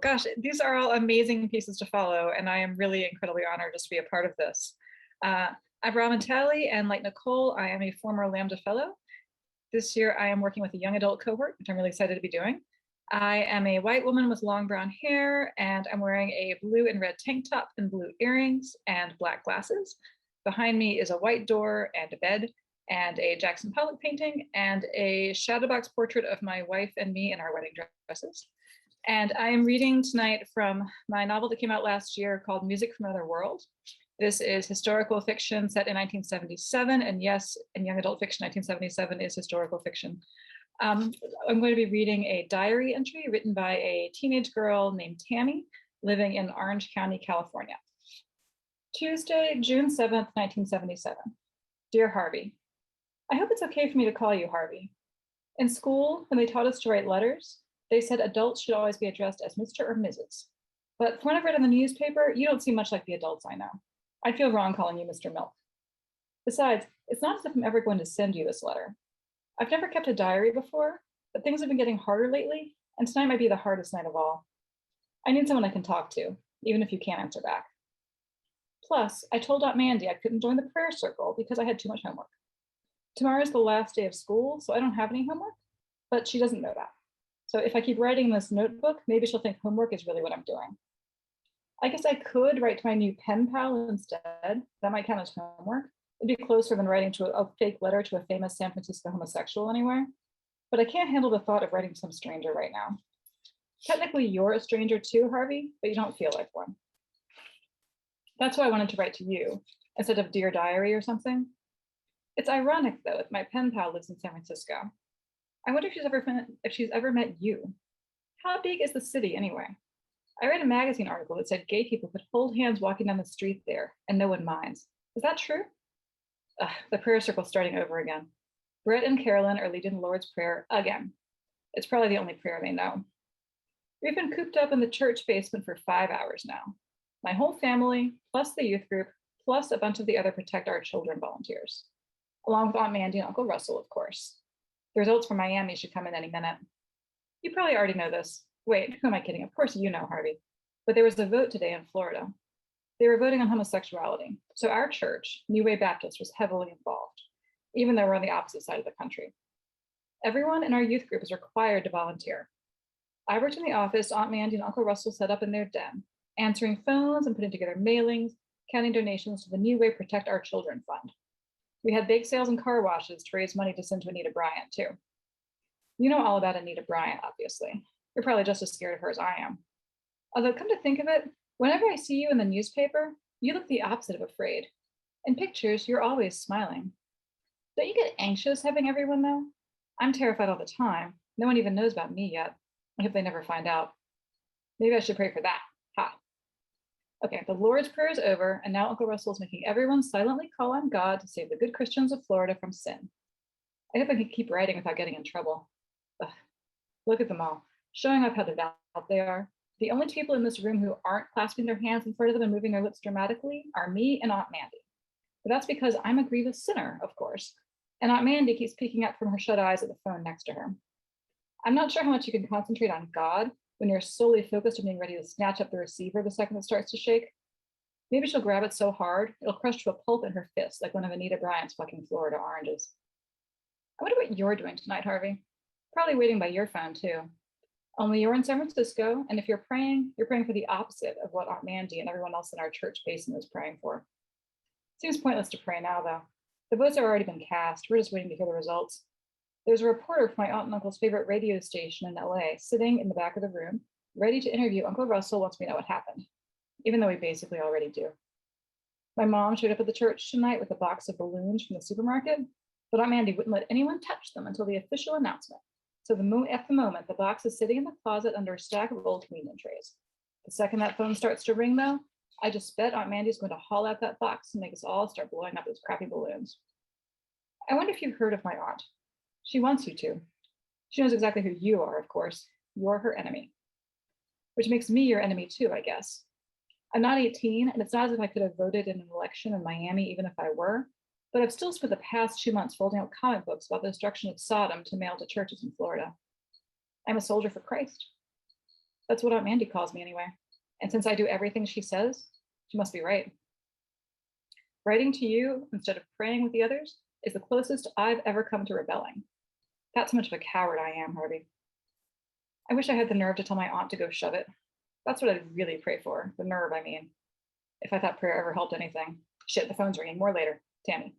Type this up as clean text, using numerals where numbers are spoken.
Gosh, these are all amazing pieces to follow, and I am really incredibly honored just to be a part of this. I'm Robin Talley, and like Nicole, I am a former Lambda Fellow. This year, I am working with a young adult cohort, which I'm really excited to be doing. I am a white woman with long brown hair, and I'm wearing a blue and red tank top and blue earrings and black glasses. Behind me is a white door and a bed and a Jackson Pollock painting and a shadow box portrait of my wife and me in our wedding dresses. And I am reading tonight from my novel that came out last year called Music from Another World. This is historical fiction set in 1977. And yes, in young adult fiction, 1977 is historical fiction. I'm going to be reading a diary entry written by a teenage girl named Tammy living in Orange County, California. Tuesday, June 7th, 1977. Dear Harvey, I hope it's okay for me to call you Harvey. In school, when they taught us to write letters, they said adults should always be addressed as Mr. or Mrs. But from what I've read in the newspaper, you don't seem much like the adults I know. I'd feel wrong calling you Mr. Milk. Besides, it's not as if I'm ever going to send you this letter. I've never kept a diary before, but things have been getting harder lately, and tonight might be the hardest night of all. I need someone I can talk to, even if you can't answer back. Plus, I told Aunt Mandy I couldn't join the prayer circle because I had too much homework. Tomorrow is the last day of school, so I don't have any homework, but she doesn't know that. So if I keep writing in this notebook, maybe she'll think homework is really what I'm doing. I guess I could write to my new pen pal instead. That might count as homework. It'd be closer than writing to a fake letter to a famous San Francisco homosexual anywhere. But I can't handle the thought of writing to some stranger right now. Technically, you're a stranger too, Harvey, but you don't feel like one. That's why I wanted to write to you instead of Dear Diary or something. It's ironic, though, that my pen pal lives in San Francisco. I wonder if she's ever met you. How big is the city anyway? I read a magazine article that said gay people could hold hands walking down the street there and no one minds. Is that true? The prayer circle's starting over again. Brett and Carolyn are leading the Lord's Prayer again. It's probably the only prayer they know. We've been cooped up in the church basement for 5 hours now. My whole family, plus the youth group, plus a bunch of the other Protect Our Children volunteers, along with Aunt Mandy and Uncle Russell, of course. The results from Miami should come in any minute. You probably already know this. Wait, who am I kidding? Of course you know, Harvey. But there was a vote today in Florida. They were voting on homosexuality. So our church, New Way Baptist, was heavily involved, even though we're on the opposite side of the country. Everyone in our youth group is required to volunteer. I worked in the office Aunt Mandy and Uncle Russell set up in their den, answering phones and putting together mailings, counting donations to the New Way Protect Our Children Fund. We had bake sales and car washes to raise money to send to Anita Bryant, too. You know all about Anita Bryant, obviously. You're probably just as scared of her as I am. Although, come to think of it, whenever I see you in the newspaper, you look the opposite of afraid. In pictures, you're always smiling. Don't you get anxious having everyone know? I'm terrified all the time. No one even knows about me yet. I hope they never find out. Maybe I should pray for that. Ha. Okay, the Lord's Prayer is over, and now Uncle Russell is making everyone silently call on God to save the good Christians of Florida from sin. I hope I can keep writing without getting in trouble. Ugh. Look at them all, showing off how devout they are. The only people in this room who aren't clasping their hands in front of them and moving their lips dramatically are me and Aunt Mandy. But that's because I'm a grievous sinner, of course, and Aunt Mandy keeps peeking up from her shut eyes at the phone next to her. I'm not sure how much you can concentrate on God when you're solely focused on being ready to snatch up the receiver the second it starts to shake. Maybe she'll grab it so hard, it'll crush to a pulp in her fist like one of Anita Bryant's fucking Florida oranges. I wonder what you're doing tonight, Harvey. Probably waiting by your phone, too. Only you're in San Francisco, and if you're praying for the opposite of what Aunt Mandy and everyone else in our church basin is praying for. Seems pointless to pray now, though. The votes have already been cast. We're just waiting to hear the results. There's a reporter from my aunt and uncle's favorite radio station in LA sitting in the back of the room, ready to interview Uncle Russell once we know what happened, even though we basically already do. My mom showed up at the church tonight with a box of balloons from the supermarket, but Aunt Mandy wouldn't let anyone touch them until the official announcement. So at the moment, the box is sitting in the closet under a stack of old communion trays. The second that phone starts to ring, though, I just bet Aunt Mandy's going to haul out that box and make us all start blowing up those crappy balloons. I wonder if you've heard of my aunt. She wants you to. She knows exactly who you are, of course. You're her enemy. Which makes me your enemy too, I guess. I'm not 18, and it's not as if I could have voted in an election in Miami even if I were, but I've still spent the past 2 months folding out comic books about the destruction of Sodom to mail to churches in Florida. I'm a soldier for Christ. That's what Aunt Mandy calls me anyway. And since I do everything she says, she must be right. Writing to you instead of praying with the others is the closest I've ever come to rebelling. That's how much of a coward I am, Harvey. I wish I had the nerve to tell my aunt to go shove it. That's what I'd really pray for. The nerve, I mean. If I thought prayer ever helped anything. Shit, the phone's ringing. More later. Tammy.